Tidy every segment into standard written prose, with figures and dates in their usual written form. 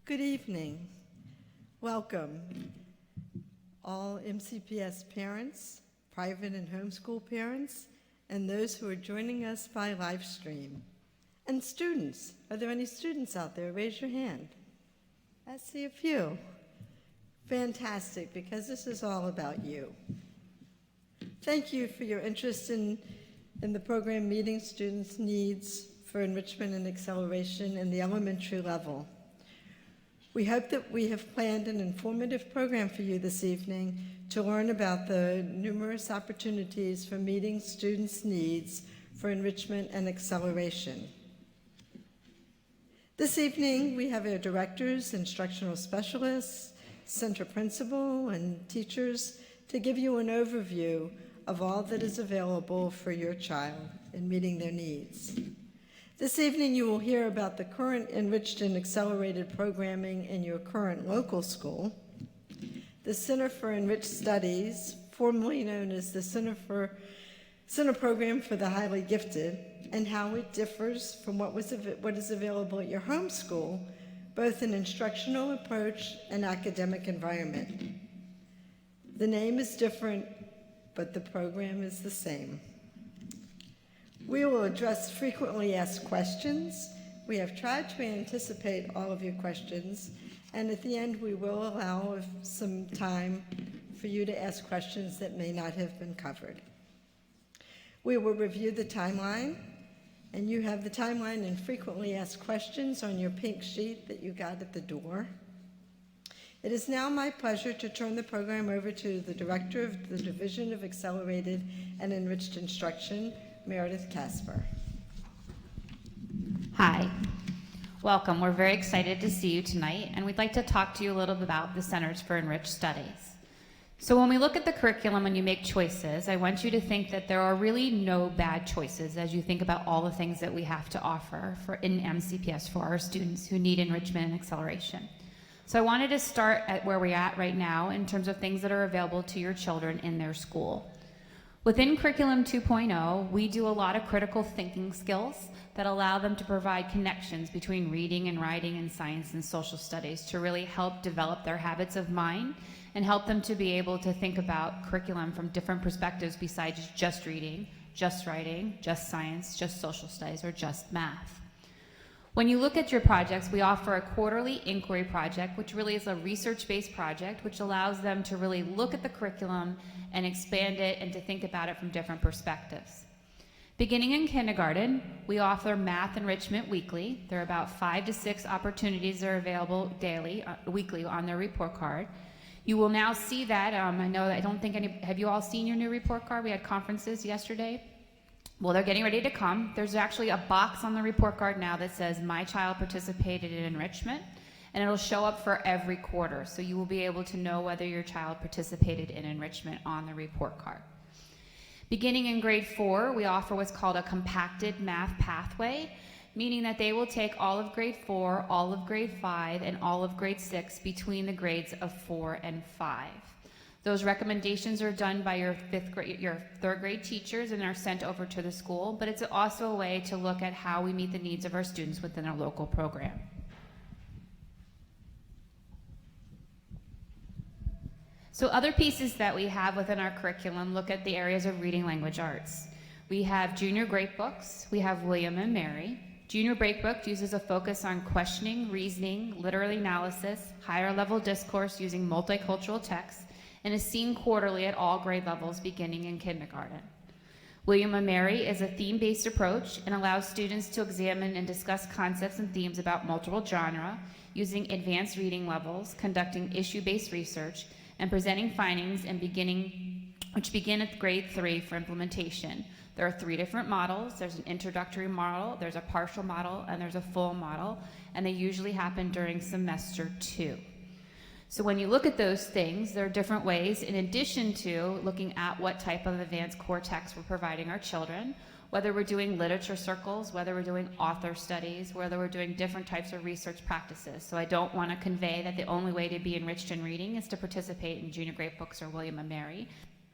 Good evening. Welcome, all MCPS parents, private and homeschool parents, and those who are joining us by live stream. And students. Are there any students out there? Raise your hand. I see a few. Fantastic, because this is all about you. Thank you for your interest in the program meeting students' needs for enrichment and acceleration in the elementary level. We hope that we have planned an informative program for you this evening to learn about the numerous opportunities for meeting students' needs for enrichment and acceleration. This evening, we have our directors, instructional specialists, center principal, and teachers to give you an overview of all that is available for your child in meeting their needs. This evening, you will hear about the current enriched and accelerated programming in your current local school, the Center for Enriched Studies, formerly known as the Center Program for the Highly Gifted, and how it differs from what is available at your home school, both in instructional approach and academic environment. The name is different, but the program is the same. We will address frequently asked questions. We have tried to anticipate all of your questions, and at the end we will allow some time for you to ask questions that may not have been covered. We will review the timeline, and you have the timeline and frequently asked questions on your pink sheet that you got at the door. It is now my pleasure to turn the program over to the Director of the Division of Accelerated and Enriched Instruction, Meredith Casper. Hi, welcome. We're very excited to see you tonight, and we'd like to talk to you a little bit about the Centers for Enriched Studies. So when we look at the curriculum and you make choices, I want you to think that there are really no bad choices as you think about all the things that we have to offer in MCPS for our students who need enrichment and acceleration. So I wanted to start at where we're at right now in terms of things that are available to your children in their school. Within Curriculum 2.0, we do a lot of critical thinking skills that allow them to provide connections between reading and writing and science and social studies to really help develop their habits of mind and help them to be able to think about curriculum from different perspectives besides just reading, just writing, just science, just social studies, or just math. When you look at your projects, we offer a quarterly inquiry project, which really is a research-based project, which allows them to really look at the curriculum and expand it and to think about it from different perspectives. Beginning in kindergarten, we offer math enrichment weekly. There are about 5 to 6 opportunities that are available weekly on their report card. You will now see that, have you all seen your new report card? We had conferences yesterday. Well, they're getting ready to come. There's actually a box on the report card now that says, "My child participated in enrichment," and it'll show up for every quarter. So you will be able to know whether your child participated in enrichment on the report card. Beginning in grade 4, we offer what's called a compacted math pathway, meaning that they will take all of grade 4, all of grade 5, and all of grade 6 between the grades of 4 and 5. Those recommendations are done by your 3rd grade teachers and are sent over to the school, but it's also a way to look at how we meet the needs of our students within our local program. So other pieces that we have within our curriculum look at the areas of reading, language, arts. We have junior grade books. We have William and Mary. Junior grade book uses a focus on questioning, reasoning, literary analysis, higher level discourse using multicultural texts, and is seen quarterly at all grade levels beginning in kindergarten. William and Mary is a theme-based approach and allows students to examine and discuss concepts and themes about multiple genres using advanced reading levels, conducting issue-based research, and presenting findings which begin at grade 3 for implementation. There are 3 different models. There's an introductory model, there's a partial model, and there's a full model, and they usually happen during semester 2. So when you look at those things, there are different ways, in addition to looking at what type of advanced core text we're providing our children, whether we're doing literature circles, whether we're doing author studies, whether we're doing different types of research practices. So I don't want to convey that the only way to be enriched in reading is to participate in junior grade books or William and Mary.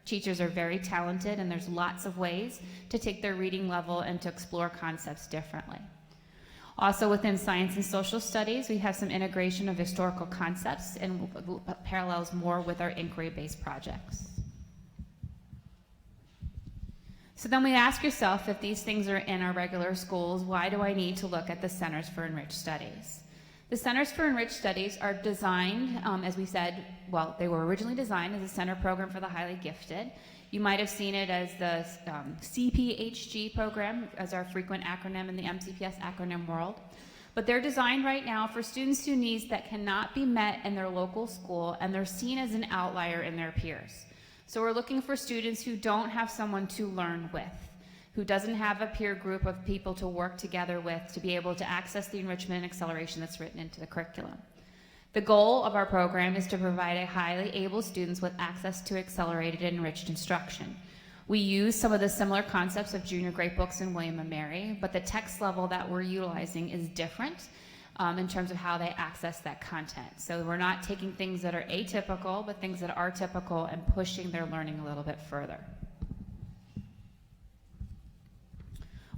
Teachers are very talented, and there's lots of ways to take their reading level and to explore concepts differently. Also within science and social studies, we have some integration of historical concepts and parallels more with our inquiry-based projects. So then we ask yourself, if these things are in our regular schools, why do I need to look at the Centers for Enriched Studies? The Centers for Enriched Studies are designed, as we said, well, they were originally designed as a center program for the highly gifted. You might have seen it as the CPHG program, as our frequent acronym in the MCPS acronym world. But they're designed right now for students whose needs that cannot be met in their local school, and they're seen as an outlier in their peers. So we're looking for students who don't have someone to learn with, who doesn't have a peer group of people to work together with to be able to access the enrichment and acceleration that's written into the curriculum. The goal of our program is to provide a highly able students with access to accelerated and enriched instruction. We use some of the similar concepts of junior grade books and William & Mary, but the text level that we're utilizing is different in terms of how they access that content. So we're not taking things that are atypical, but things that are typical and pushing their learning a little bit further.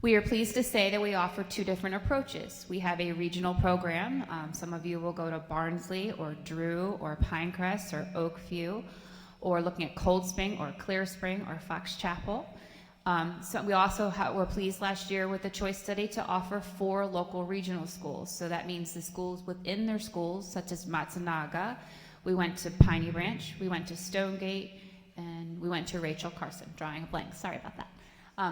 We are pleased to say that we offer two different approaches. We have a regional program. Some of you will go to Barnsley or Drew or Pinecrest or Oakview, or looking at Cold Spring or Clear Spring or Fox Chapel. So we also were pleased last year with the choice study to offer 4 local regional schools. So that means the schools within their schools, such as Matsunaga. We went to Piney Branch, we went to Stonegate, and we went to Rachel Carson, drawing a blank, sorry about that.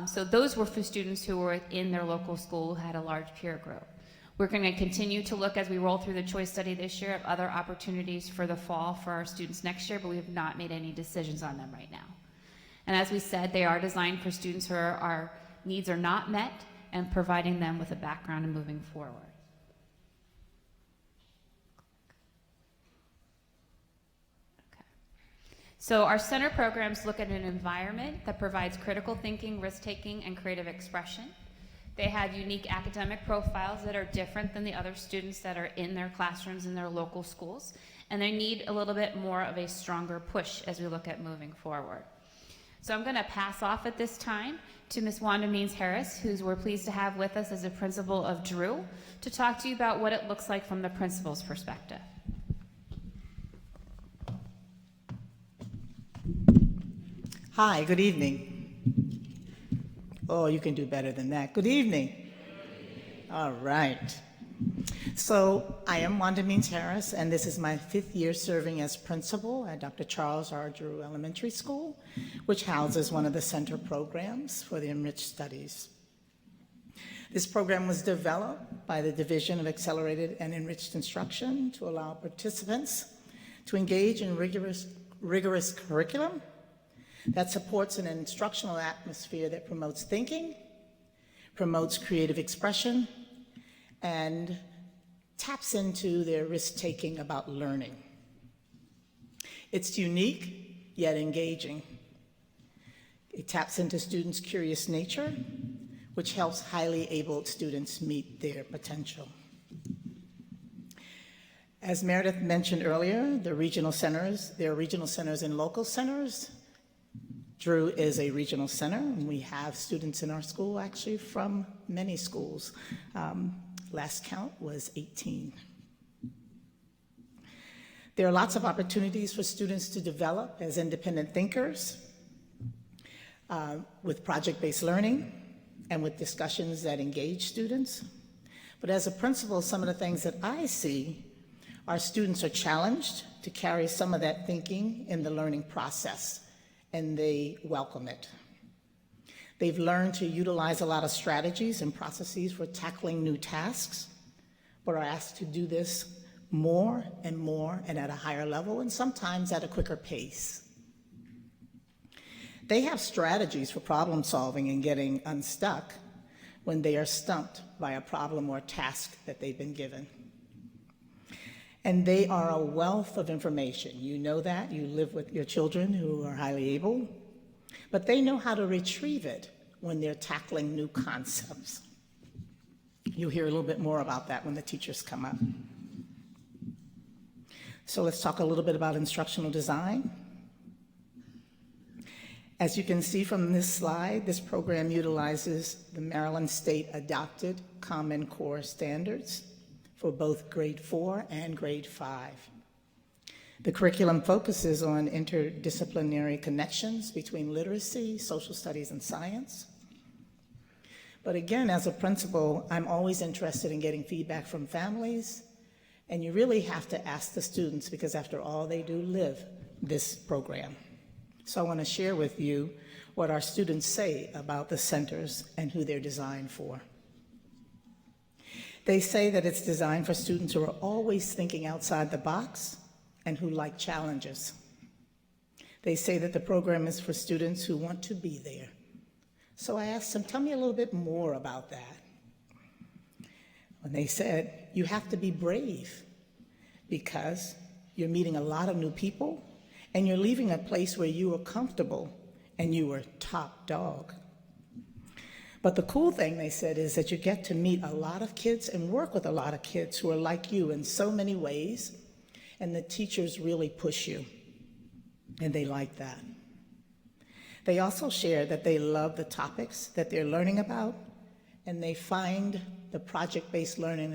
So those were for students who were in their local school who had a large peer group. We're going to continue to look as we roll through the choice study this year at other opportunities for the fall for our students next year, but we have not made any decisions on them right now. And as we said, they are designed for students who our needs are not met and providing them with a background and moving forward. So our center programs look at an environment that provides critical thinking, risk-taking, and creative expression. They have unique academic profiles that are different than the other students that are in their classrooms in their local schools, and they need a little bit more of a stronger push as we look at moving forward. So I'm going to pass off at this time to Ms. Wanda Means-Harris, who we're pleased to have with us as a principal of Drew, to talk to you about what it looks like from the principal's perspective. Hi, good evening. Oh, you can do better than that. Good evening. All right. So I am Wanda Means-Harris, and this is my 5th year serving as principal at Dr. Charles R. Drew Elementary School, which houses one of the center programs for the Enriched Studies. This program was developed by the Division of Accelerated and Enriched Instruction to allow participants to engage in rigorous curriculum that supports an instructional atmosphere that promotes thinking, promotes creative expression, and taps into their risk-taking about learning. It's unique, yet engaging. It taps into students' curious nature, which helps highly abled students meet their potential. As Meredith mentioned earlier, there are regional centers and local centers. Drew is a regional center, and we have students in our school actually from many schools. Last count was 18. There are lots of opportunities for students to develop as independent thinkers with project-based learning and with discussions that engage students. But as a principal, some of the things that I see are students are challenged to carry some of that thinking in the learning process, and they welcome it. They've learned to utilize a lot of strategies and processes for tackling new tasks, but are asked to do this more and at a higher level, and sometimes at a quicker pace. They have strategies for problem solving and getting unstuck when they are stumped by a problem or task that they've been given. And they are a wealth of information. You know that, you live with your children who are highly able, but they know how to retrieve it when they're tackling new concepts. You'll hear a little bit more about that when the teachers come up. So let's talk a little bit about instructional design. As you can see from this slide, this program utilizes the Maryland State adopted Common Core standards for both grade 4 and grade 5. The curriculum focuses on interdisciplinary connections between literacy, social studies, and science. But again, as a principal, I'm always interested in getting feedback from families, and you really have to ask the students because after all, they do live this program. So I want to share with you what our students say about the centers and who they're designed for. They say that it's designed for students who are always thinking outside the box and who like challenges. They say that the program is for students who want to be there. So I asked them, tell me a little bit more about that. And they said, you have to be brave because you're meeting a lot of new people and you're leaving a place where you are comfortable and you were top dog. But the cool thing, they said, is that you get to meet a lot of kids and work with a lot of kids who are like you in so many ways, and the teachers really push you, and they like that. They also share that they love the topics that they're learning about, and they find the project-based learning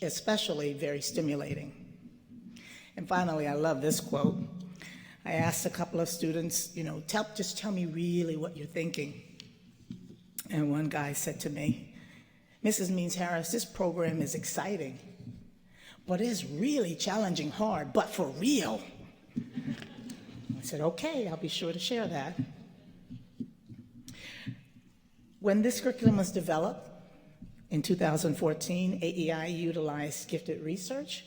especially very stimulating. And finally, I love this quote. I asked a couple of students, just tell me really what you're thinking. And one guy said to me, Mrs. Means-Harris, this program is exciting, but it's really challenging hard, but for real. I said, okay, I'll be sure to share that. When this curriculum was developed in 2014, AEI utilized gifted research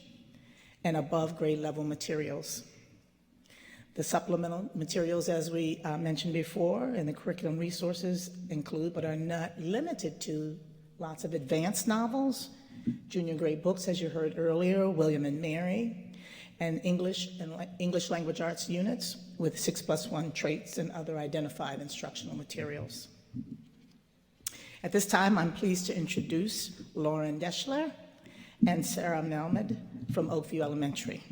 and above grade level materials. The supplemental materials, as we mentioned before, and the curriculum resources include, but are not limited to, lots of advanced novels, junior grade books, as you heard earlier, William and Mary, and English language arts units with 6+1 traits and other identified instructional materials. At this time, I'm pleased to introduce Lauren Deschler and Sarah Melmed from Oakview Elementary.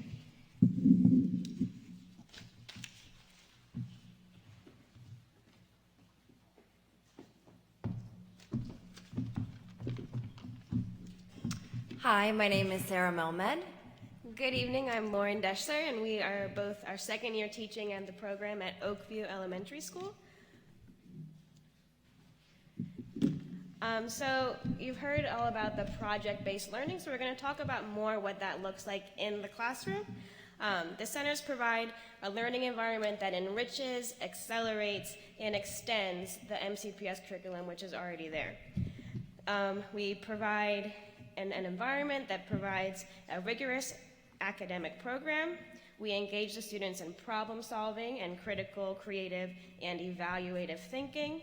Hi, my name is Sarah Melmed. Good evening, I'm Lauren Deschler, and we are both our second year teaching at the program at Oakview Elementary School. So you've heard all about the project-based learning, so we're going to talk about more what that looks like in the classroom. The centers provide a learning environment that enriches, accelerates, and extends the MCPS curriculum, which is already there. We provide an environment that provides a rigorous academic program. We engage the students in problem solving and critical, creative, and evaluative thinking.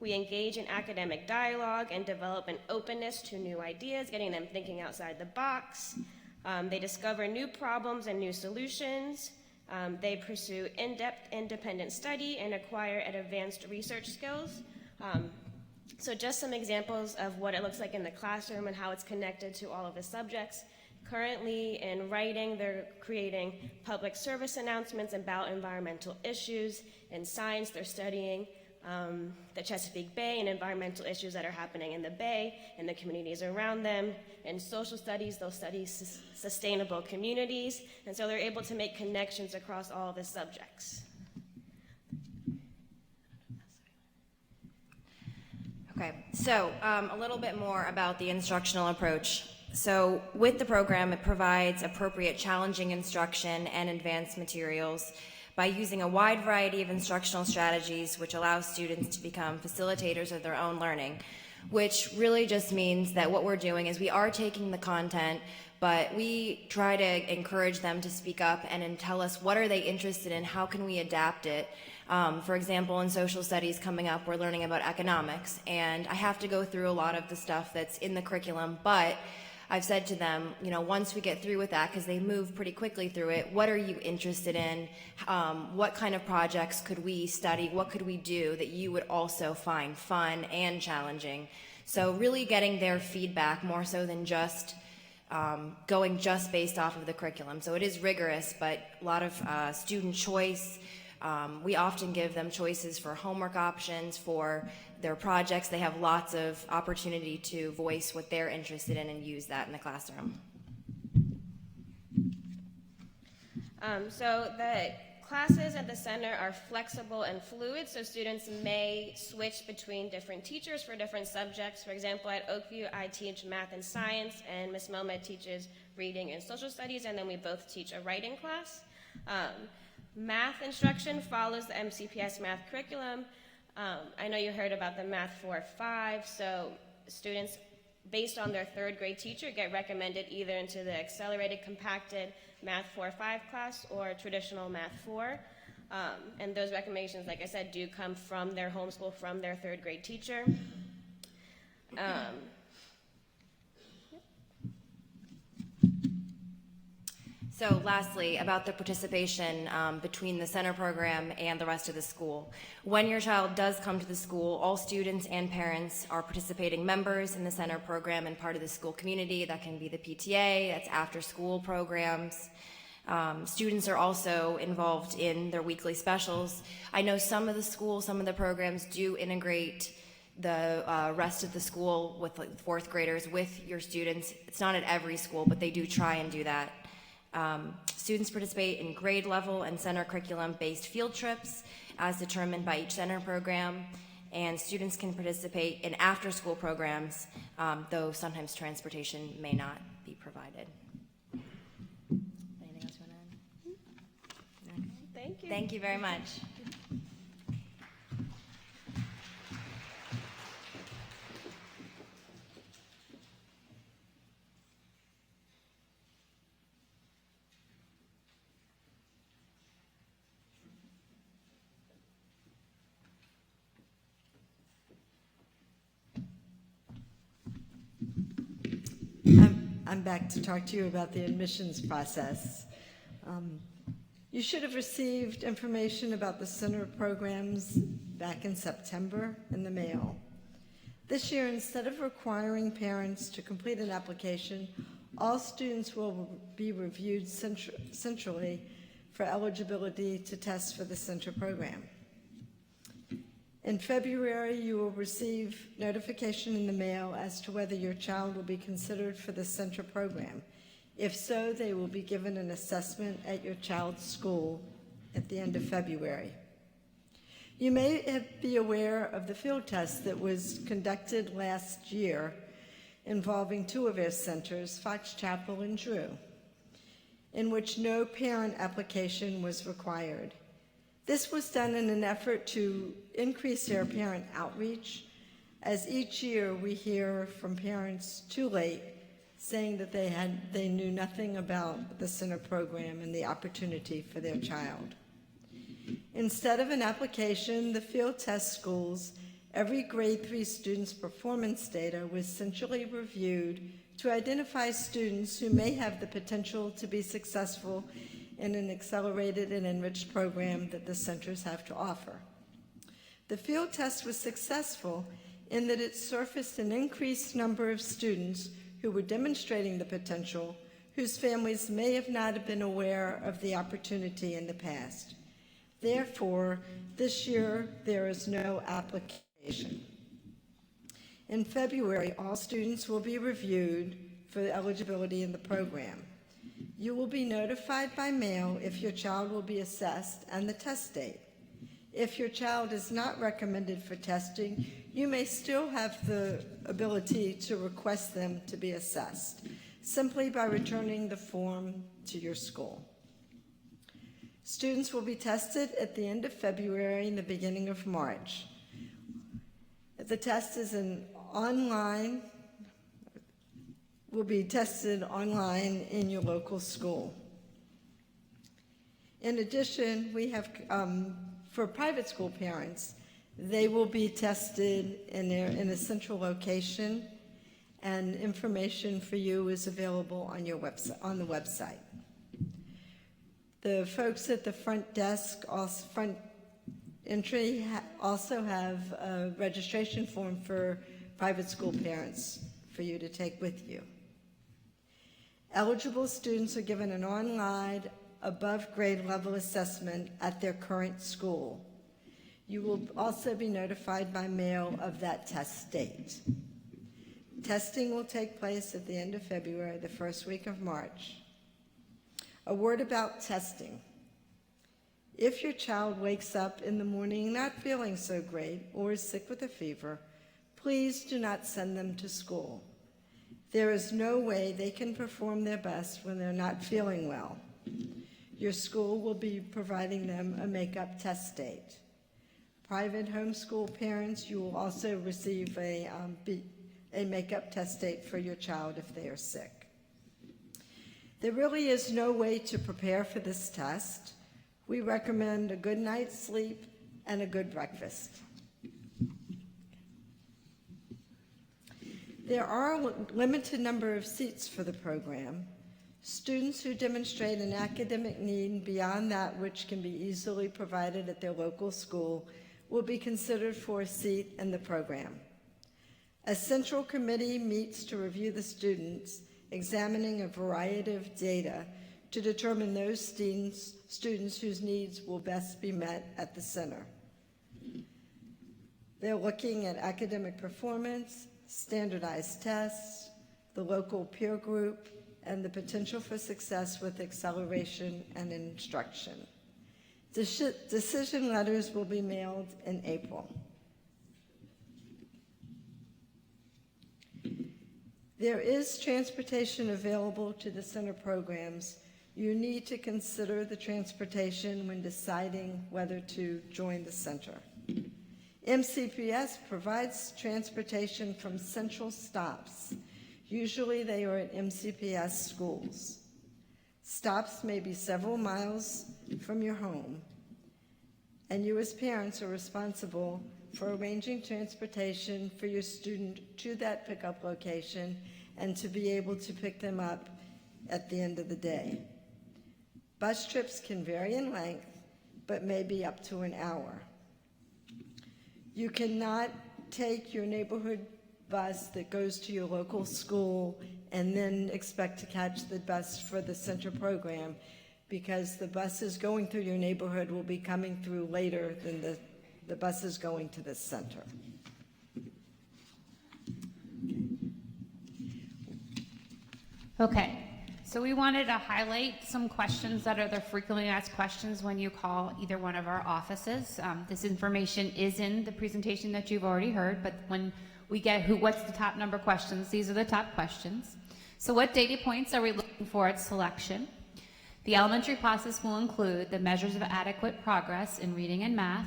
We engage in academic dialogue and develop an openness to new ideas, getting them thinking outside the box. They discover new problems and new solutions. They pursue in-depth independent study and acquire advanced research skills. So just some examples of what it looks like in the classroom and how it's connected to all of the subjects. Currently in writing, they're creating public service announcements about environmental issues. In science, they're studying the Chesapeake Bay and environmental issues that are happening in the Bay and the communities around them. In social studies, they'll study sustainable communities, and so they're able to make connections across all of the subjects. Okay, so a little bit more about the instructional approach. So with the program, it provides appropriate challenging instruction and advanced materials by using a wide variety of instructional strategies, which allows students to become facilitators of their own learning, which really just means that what we're doing is we are taking the content, but we try to encourage them to speak up and tell us what are they interested in, how can we adapt it. For example, in social studies coming up, we're learning about economics, and I have to go through a lot of the stuff that's in the curriculum, but I've said to them, once we get through with that, because they move pretty quickly through it, what are you interested in? What kind of projects could we study? What could we do that you would also find fun and challenging? So really getting their feedback more so than just going just based off of the curriculum. So it is rigorous, but a lot of student choice, We often give them choices for homework options, for their projects. They have lots of opportunity to voice what they're interested in and use that in the classroom. So the classes at the center are flexible and fluid, so students may switch between different teachers for different subjects. For example, at Oakview, I teach math and science, and Ms. Mohamed teaches reading and social studies, and then we both teach a writing class. Math instruction follows the MCPS math curriculum. I know you heard about the Math 4-5, so students, based on their third grade teacher, get recommended either into the accelerated compacted Math 4-5 class or traditional Math 4. And those recommendations, like I said, do come from their homeschool, from their third grade teacher. So lastly, about the participation between the center program and the rest of the school. When your child does come to the school, all students and parents are participating members in the center program and part of the school community. That can be the PTA, that's after school programs. Students are also involved in their weekly specials. I know some of the schools, some of the programs do integrate the rest of the school with like fourth graders with your students. It's not at every school, but they do try and do that. Students participate in grade level and center curriculum based field trips as determined by each center program, and students can participate in after school programs, though sometimes transportation may not be provided. Anything else you want to add? Thank you. Thank you very much. I'm back to talk to you about the admissions process. You should have received information about the center programs back in September in the mail. This year, instead of requiring parents to complete an application, all students will be reviewed centrally for eligibility to test for the center program. In February, you will receive notification in the mail as to whether your child will be considered for the center program. If so, they will be given an assessment at your child's school at the end of February. You may be aware of the field test that was conducted last year involving two of our centers, Fox Chapel and Drew, in which no parent application was required. This was done in an effort to increase their parent outreach, as each year we hear from parents too late saying that they knew nothing about the center program and the opportunity for their child. Instead of an application, the field test schools, every grade 3 student's performance data was centrally reviewed to identify students who may have the potential to be successful in an accelerated and enriched program that the centers have to offer. The field test was successful in that it surfaced an increased number of students who were demonstrating the potential, whose families may have not been aware of the opportunity in the past. Therefore, this year, there is no application. In February, all students will be reviewed for eligibility in the program. You will be notified by mail if your child will be assessed and the test date. If your child is not recommended for testing, you may still have the ability to request them to be assessed, simply by returning the form to your school. Students will be tested at the end of February and the beginning of March. The test is will be tested online in your local school. In addition, we have, for private school parents, they will be tested in a central location, and information for you is available on your website, on the website. The folks at the front desk, front entry, also have a registration form for private school parents for you to take with you. Eligible students are given an online above grade level assessment at their current school. You will also be notified by mail of that test date. Testing will take place at the end of February, the first week of March. A word about testing. If your child wakes up in the morning not feeling so great or is sick with a fever, please do not send them to school. There is no way they can perform their best when they're not feeling well. Your school will be providing them a makeup test date. Private homeschool parents, you will also receive a makeup test date for your child if they are sick. There really is no way to prepare for this test. We recommend a good night's sleep and a good breakfast. There are a limited number of seats for the program. Students who demonstrate an academic need beyond that which can be easily provided at their local school will be considered for a seat in the program. A central committee meets to review the students, examining a variety of data to determine those students whose needs will best be met at the center. They're looking at academic performance, standardized tests, the local peer group, and the potential for success with acceleration and instruction. Decision letters will be mailed in April. There is transportation available to the center programs. You need to consider the transportation when deciding whether to join the center. MCPS provides transportation from central stops. Usually they are at MCPS schools. Stops may be several miles from your home, and you as parents are responsible for arranging transportation for your student to that pickup location and to be able to pick them up at the end of the day. Bus trips can vary in length, but may be up to an hour. You cannot take your neighborhood bus that goes to your local school and then expect to catch the bus for the center program, because the buses going through your neighborhood will be coming through later than the buses going to the center. Okay, so we wanted to highlight some questions that are the frequently asked questions when you call either one of our offices. This information is in the presentation that you've already heard, but when we get what's the top number questions, these are the top questions. So what data points are we looking for at selection? The elementary process will include the measures of adequate progress in reading and math,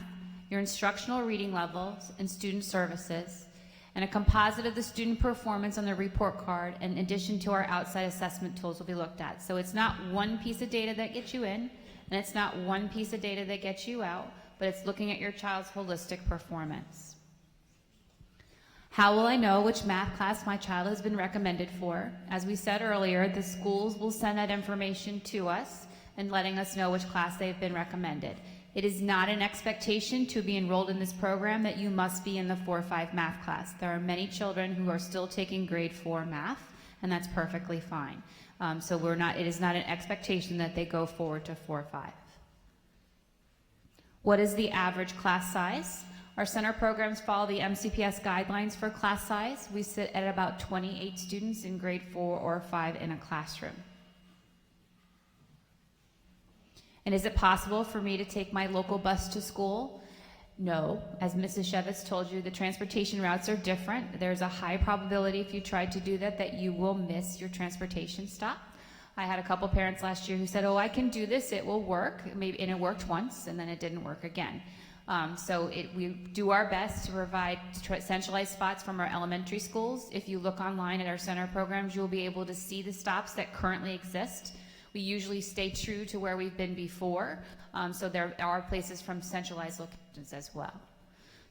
your instructional reading levels, and student services, and a composite of the student performance on the report card in addition to our outside assessment tools will be looked at. So it's not one piece of data that gets you in, and it's not one piece of data that gets you out, but it's looking at your child's holistic performance. How will I know which math class my child has been recommended for? As we said earlier, the schools will send that information to us and letting us know which class they've been recommended. It is not an expectation to be enrolled in this program that you must be in the 4-5 math class. There are many children who are still taking grade 4 math, and that's perfectly fine. So it is not an expectation that they go forward to 4-5. What is the average class size? Our center programs follow the MCPS guidelines for class size. We sit at about 28 students in grade 4 or 5 in a classroom. And is it possible for me to take my local bus to school? No. As Mrs. Shevitz told you, the transportation routes are different. There's a high probability if you try to do that you will miss your transportation stop. I had a couple parents last year who said, oh, I can do this, it will work. Maybe, and it worked once, and then it didn't work again. We do our best to provide centralized spots from our elementary schools. If you look online at our center programs, you'll be able to see the stops that currently exist. We usually stay true to where we've been before, so there are places from centralized locations as well.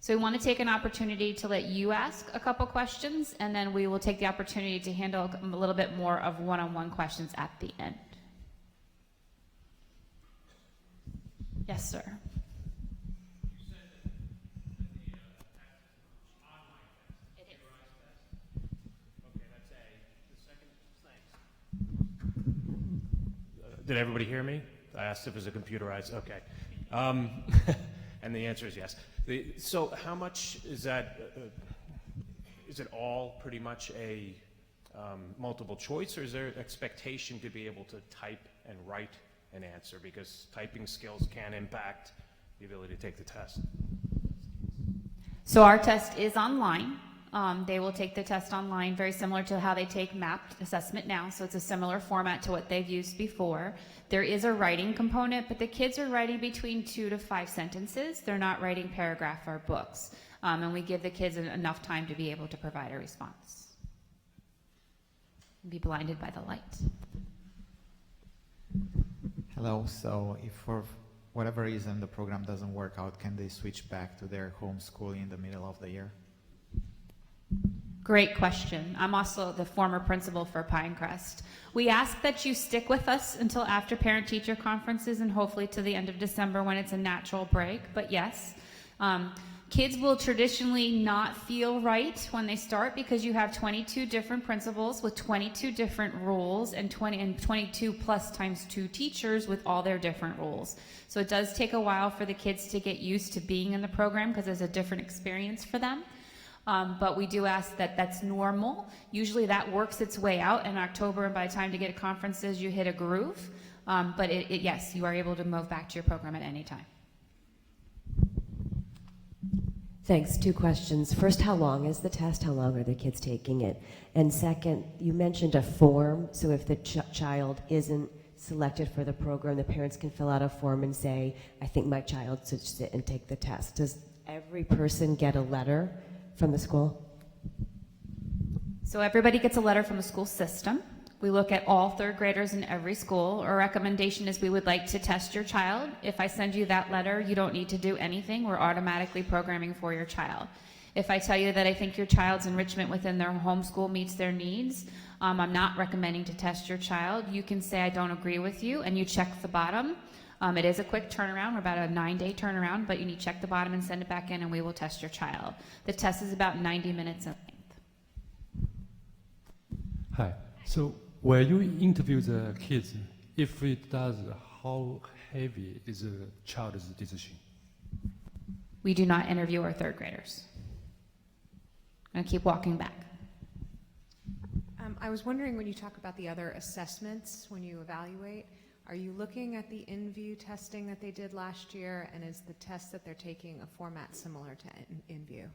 So we want to take an opportunity to let you ask a couple questions, and then we will take the opportunity to handle a little bit more of one-on-one questions at the end. Yes, sir. Did everybody hear me? I asked if it was a computerized, okay. And the answer is yes. So how much is that, is it all pretty much a multiple choice, or is there expectation to be able to type and write an answer? Because typing skills can impact the ability to take the test. So our test is online. They will take the test online, very similar to how they take mapped assessment now. So it's a similar format to what they've used before. There is a writing component, but the kids are writing between 2 to 5 sentences. They're not writing paragraph or books. And we give the kids enough time to be able to provide a response. Be blinded by the light. Hello. So if for whatever reason the program doesn't work out, can they switch back to their homeschooling in the middle of the year? Great question. I'm also the former principal for Pinecrest. We ask that you stick with us until after parent-teacher conferences and hopefully to the end of December when it's a natural break. But yes, kids will traditionally not feel right when they start because you have 22 different principals with 22 different rules and 22 plus times 2 teachers with all their different rules. So it does take a while for the kids to get used to being in the program because it's a different experience for them. But we do ask that that's normal. Usually that works its way out in October, and by the time to get to conferences, you hit a groove. But yes, you are able to move back to your program at any time. Thanks. 2 questions. First, how long is the test? How long are the kids taking it? And second, you mentioned a form. So if the child isn't selected for the program, the parents can fill out a form and say, I think my child should sit and take the test. Does every person get a letter from the school? So everybody gets a letter from the school system. We look at all 3rd graders in every school. Our recommendation is we would like to test your child. If I send you that letter, you don't need to do anything. We're automatically programming for your child. If I tell you that I think your child's enrichment within their homeschool meets their needs, I'm not recommending to test your child. You can say I don't agree with you, and you check the bottom. It is a quick turnaround. We're about a 9-day turnaround, but you need to check the bottom and send it back in, and we will test your child. The test is about 90 minutes in length. Hi. So when you interview the kids, if it does, how heavy is a child's decision? We do not interview our 3rd graders. I'm going to keep walking back. I was wondering, when you talk about the other assessments, when you evaluate, are you looking at the InView testing that they did last year, and is the test that they're taking a format similar to InView?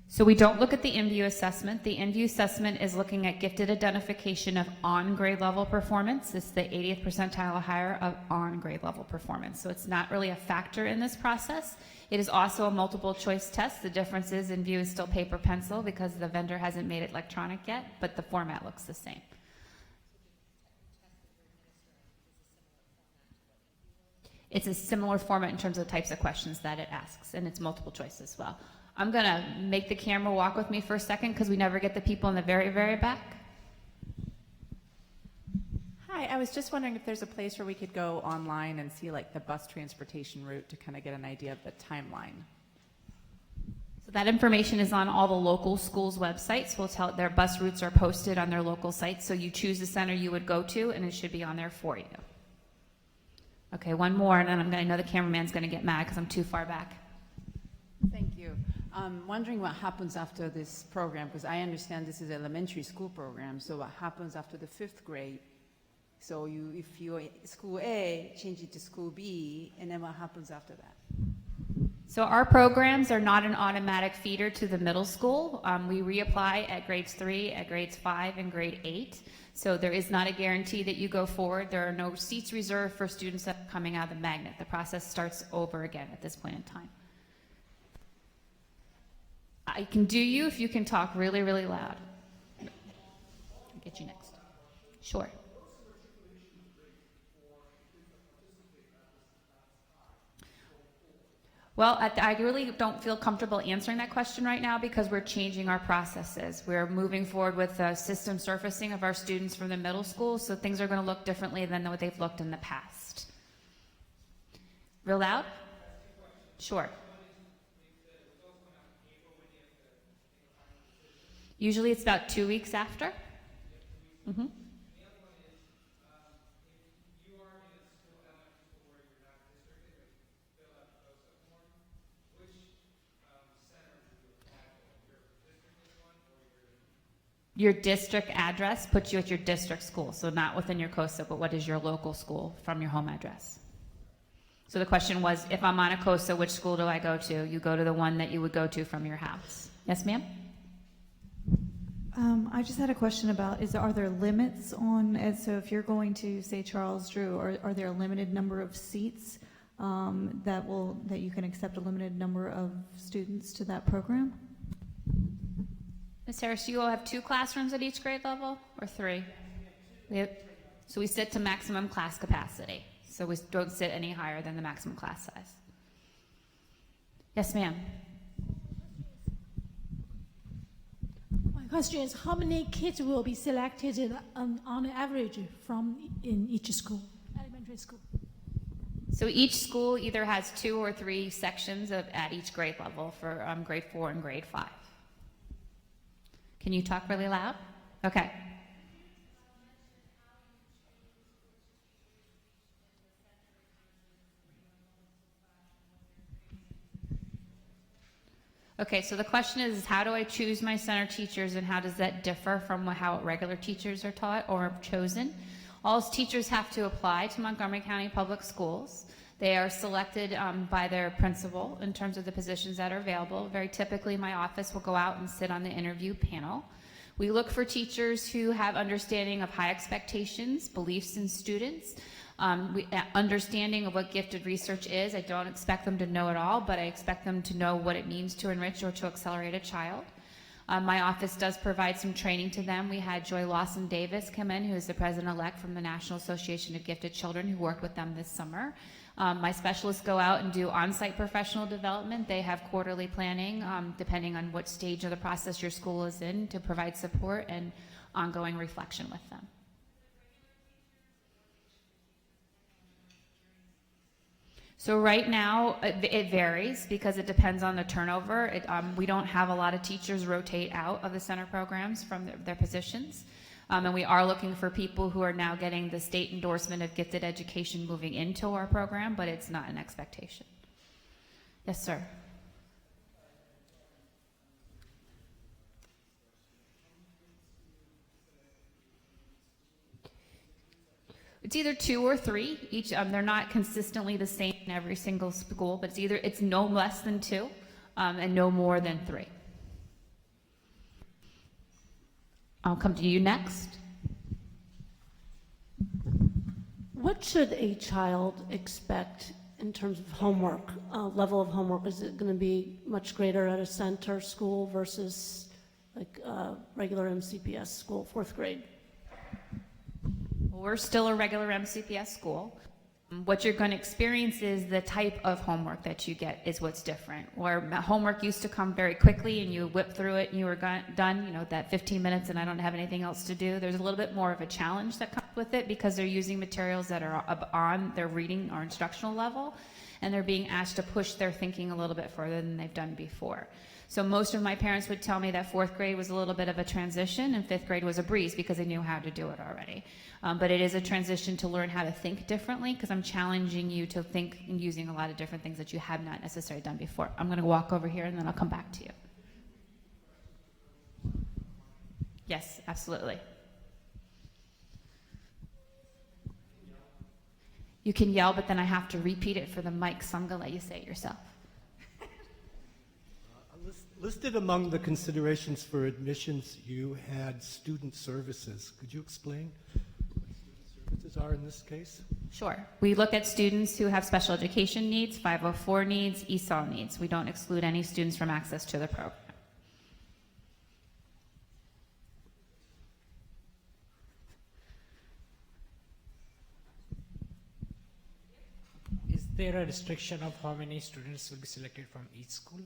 So we don't look at the InView assessment. The InView assessment is looking at gifted identification of on-grade level performance. It's the 80th percentile or higher of on-grade level performance. So it's not really a factor in this process. It is also a multiple choice test. The difference is InView is still paper pencil because the vendor hasn't made it electronic yet, but the format looks the same. It's a similar format in terms of the types of questions that it asks, and it's multiple choice as well. I'm going to make the camera walk with me for a second because we never get the people in the very, very back. Hi, I was just wondering if there's a place where we could go online and see like the bus transportation route to kind of get an idea of the timeline. So that information is on all the local schools' websites. We'll tell their bus routes are posted on their local sites, so you choose the center you would go to, and it should be on there for you. Okay, one more, and then I know the cameraman's going to get mad because I'm too far back. Thank you. I'm wondering what happens after this program, because I understand this is an elementary school program, so what happens after the 5th grade? So if you're school A, change it to school B, and then what happens after that? So our programs are not an automatic feeder to the middle school. We reapply at grades 3, at grades 5, and grade 8. So there is not a guarantee that you go forward. There are no seats reserved for students that are coming out of the magnet. The process starts over again at this point in time. I can do you if you can talk really, really loud. I'll get you next. Sure. Well, I really don't feel comfortable answering that question right now because we're changing our processes. We're moving forward with the system surfacing of our students from the middle school, so things are going to look differently than what they've looked in the past. Real loud? Sure. Usually it's about 2 weeks after. Mm-hmm. Your district address puts you at your district school, so not within your COSA, but what is your local school from your home address? So the question was, if I'm on a COSA, which school do I go to? You go to the one that you would go to from your house. Yes, ma'am? I just had a question about, are there limits on, and so if you're going to, say, Charles Drew, are there a limited number of seats that you can accept a limited number of students to that program? Ms. Harris, do you all have 2 classrooms at each grade level, or 3? So we sit to maximum class capacity. So we don't sit any higher than the maximum class size. Yes, ma'am. My question is, how many kids will be selected on average in each school, elementary school? So each school either has 2 or 3 sections at each grade level for grade 4 and grade 5. Can you talk really loud? Okay. Okay, so the question is how do I choose my center teachers, and how does that differ from how regular teachers are taught or chosen? All teachers have to apply to Montgomery County Public Schools. They are selected by their principal in terms of the positions that are available. Very typically, my office will go out and sit on the interview panel. We look for teachers who have understanding of high expectations, beliefs in students, understanding of what gifted research is. I don't expect them to know it all, but I expect them to know what it means to enrich or to accelerate a child. My office does provide some training to them. We had Joy Lawson Davis come in, who is the president-elect from the National Association of Gifted Children, who worked with them this summer. My specialists go out and do on-site professional development. They have quarterly planning, depending on what stage of the process your school is in, to provide support and ongoing reflection with them. So right now, it varies because it depends on the turnover. We don't have a lot of teachers rotate out of the center programs from their positions. And we are looking for people who are now getting the state endorsement of gifted education moving into our program, but it's not an expectation. Yes, sir. It's either 2 or 3 each. They're not consistently the same in every single school, but it's no less than 2 and no more than 3. I'll come to you next. What should a child expect in terms of homework, level of homework? Is it going to be much greater at a center school versus like regular MCPS school, 4th grade? Well, we're still a regular MCPS school. What you're going to experience is the type of homework that you get is what's different. Where homework used to come very quickly and you whip through it and you were done, that 15 minutes and I don't have anything else to do. There's a little bit more of a challenge that comes with it because they're using materials that are on their reading or instructional level, and they're being asked to push their thinking a little bit further than they've done before. So most of my parents would tell me that 4th grade was a little bit of a transition and 5th grade was a breeze because they knew how to do it already. But it is a transition to learn how to think differently because I'm challenging you to think and using a lot of different things that you have not necessarily done before. I'm going to walk over here and then I'll come back to you. Yes, absolutely. You can yell, but then I have to repeat it for the mic, so I'm going to let you say it yourself. Listed among the considerations for admissions, you had student services. Could you explain what student services are in this case? Sure. We look at students who have special education needs, 504 needs, ESOL needs. We don't exclude any students from access to the program. Is there a restriction of how many students will be selected from each school?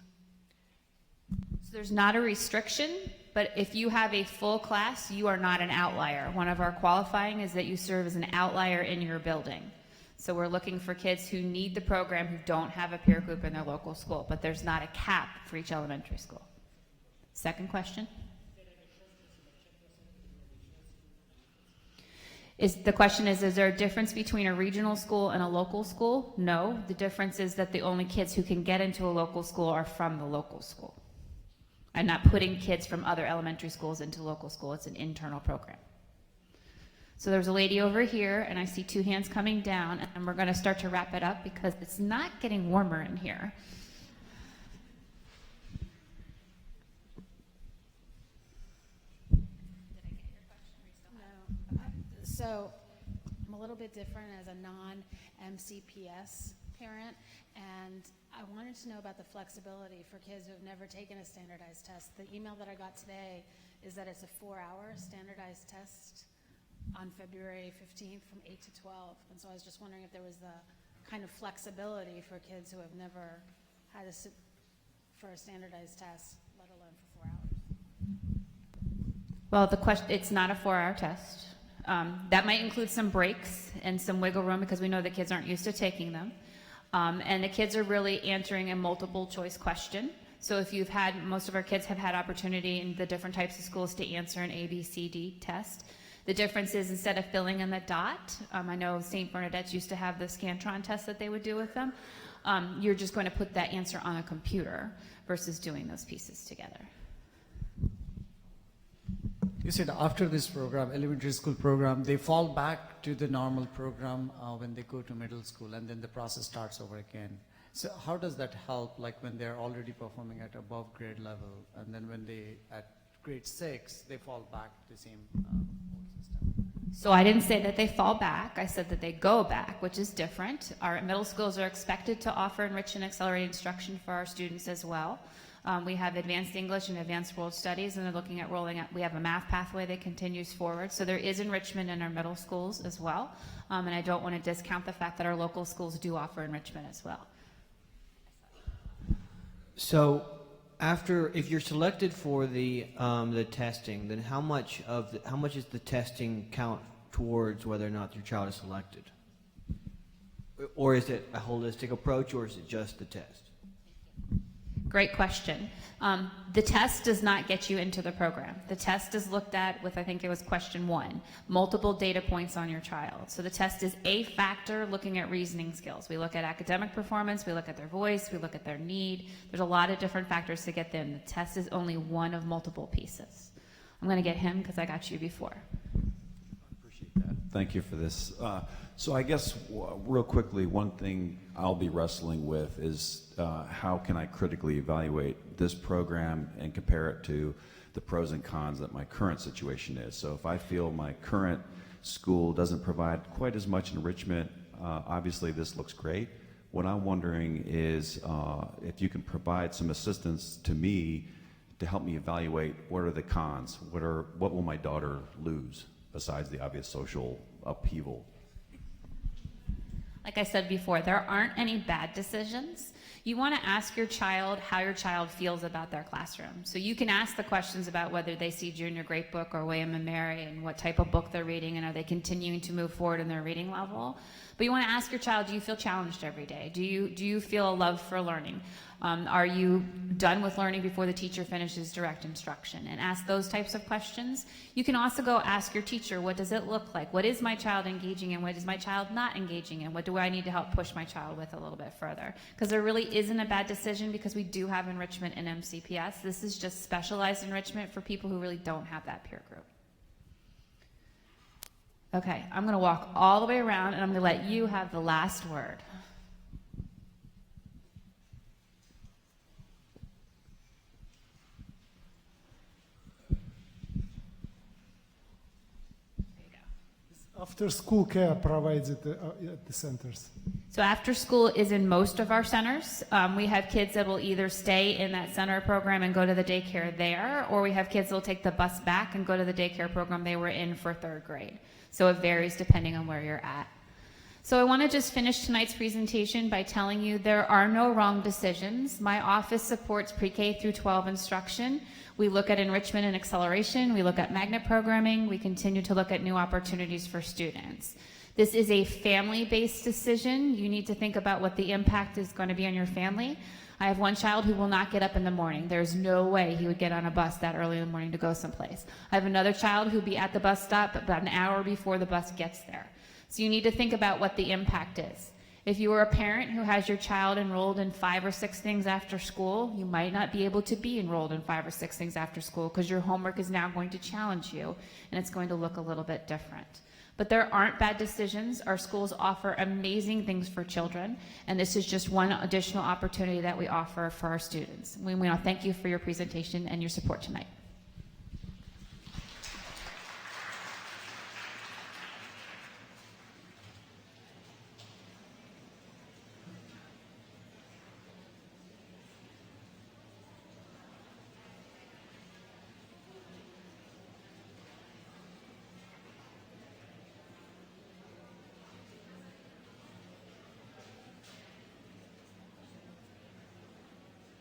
So there's not a restriction, but if you have a full class, you are not an outlier. One of our qualifying is that you serve as an outlier in your building. So we're looking for kids who need the program who don't have a peer group in their local school, but there's not a cap for each elementary school. Second question? The question is there a difference between a regional school and a local school? No. The difference is that the only kids who can get into a local school are from the local school. I'm not putting kids from other elementary schools into local school. It's an internal program. So there's a lady over here, and I see 2 hands coming down, and we're going to start to wrap it up because it's not getting warmer in here. So I'm a little bit different as a non-MCPS parent, and I wanted to know about the flexibility for kids who have never taken a standardized test. The email that I got today is that it's a 4-hour standardized test on February 15th from 8 to 12. And so I was just wondering if there was the kind of flexibility for kids who have never had to sit for a standardized test, let alone for 4 hours. Well, the question, it's not a 4-hour test. That might include some breaks and some wiggle room because we know the kids aren't used to taking them. And the kids are really answering a multiple choice question. So if you've had, most of our kids have had opportunity in the different types of schools to answer an A, B, C, D test. The difference is instead of filling in the dot, I know St. Bernadette's used to have the Scantron test that they would do with them. You're just going to put that answer on a computer versus doing those pieces together. You said after this program, elementary school program, they fall back to the normal program when they go to middle school, and then the process starts over again. So how does that help, like when they're already performing at above grade level, and then when they, at grade 6, they fall back to the same old system? So I didn't say that they fall back. I said that they go back, which is different. Our middle schools are expected to offer enriched and accelerated instruction for our students as well. We have advanced English and advanced world studies, and they're looking at rolling out. We have a math pathway that continues forward. So there is enrichment in our middle schools as well. And I don't want to discount the fact that our local schools do offer enrichment as well. So if you're selected for the testing, then how much is the testing count towards whether or not your child is selected? Or is it a holistic approach, or is it just the test? Great question. The test does not get you into the program. The test is looked at with, I think it was question 1, multiple data points on your child. So the test is a factor looking at reasoning skills. We look at academic performance, we look at their voice, we look at their need. There's a lot of different factors to get them. The test is only one of multiple pieces. I'm going to get him because I got you before. Appreciate that. Thank you for this. So I guess real quickly, one thing I'll be wrestling with is how can I critically evaluate this program and compare it to the pros and cons that my current situation is. So if I feel my current school doesn't provide quite as much enrichment, obviously this looks great. What I'm wondering is if you can provide some assistance to me to help me evaluate what are the cons, what will my daughter lose besides the obvious social upheaval. Like I said before, there aren't any bad decisions. You want to ask your child how your child feels about their classroom. So you can ask the questions about whether they see Junior Great Book or William and Mary and what type of book they're reading and are they continuing to move forward in their reading level. But you want to ask your child, do you feel challenged every day? Do you feel a love for learning? Are you done with learning before the teacher finishes direct instruction? And ask those types of questions. You can also go ask your teacher, what does it look like? What is my child engaging in? What is my child not engaging in? What do I need to help push my child with a little bit further? Because there really isn't a bad decision because we do have enrichment in MCPS. This is just specialized enrichment for people who really don't have that peer group. Okay, I'm going to walk all the way around and I'm going to let you have the last word. After school care provided at the centers. So after school is in most of our centers. We have kids that will either stay in that center program and go to the daycare there, or we have kids that will take the bus back and go to the daycare program they were in for 3rd grade. So it varies depending on where you're at. So I want to just finish tonight's presentation by telling you there are no wrong decisions. My office supports pre-K through 12 instruction. We look at enrichment and acceleration. We look at magnet programming. We continue to look at new opportunities for students. This is a family-based decision. You need to think about what the impact is going to be on your family. I have one child who will not get up in the morning. There's no way he would get on a bus that early in the morning to go someplace. I have another child who'll be at the bus stop about an hour before the bus gets there. So you need to think about what the impact is. If you are a parent who has your child enrolled in 5 or 6 things after school, you might not be able to be enrolled in 5 or 6 things after school because your homework is now going to challenge you and it's going to look a little bit different. But there aren't bad decisions. Our schools offer amazing things for children, and this is just one additional opportunity that we offer for our students. We want to thank you for your presentation and your support tonight.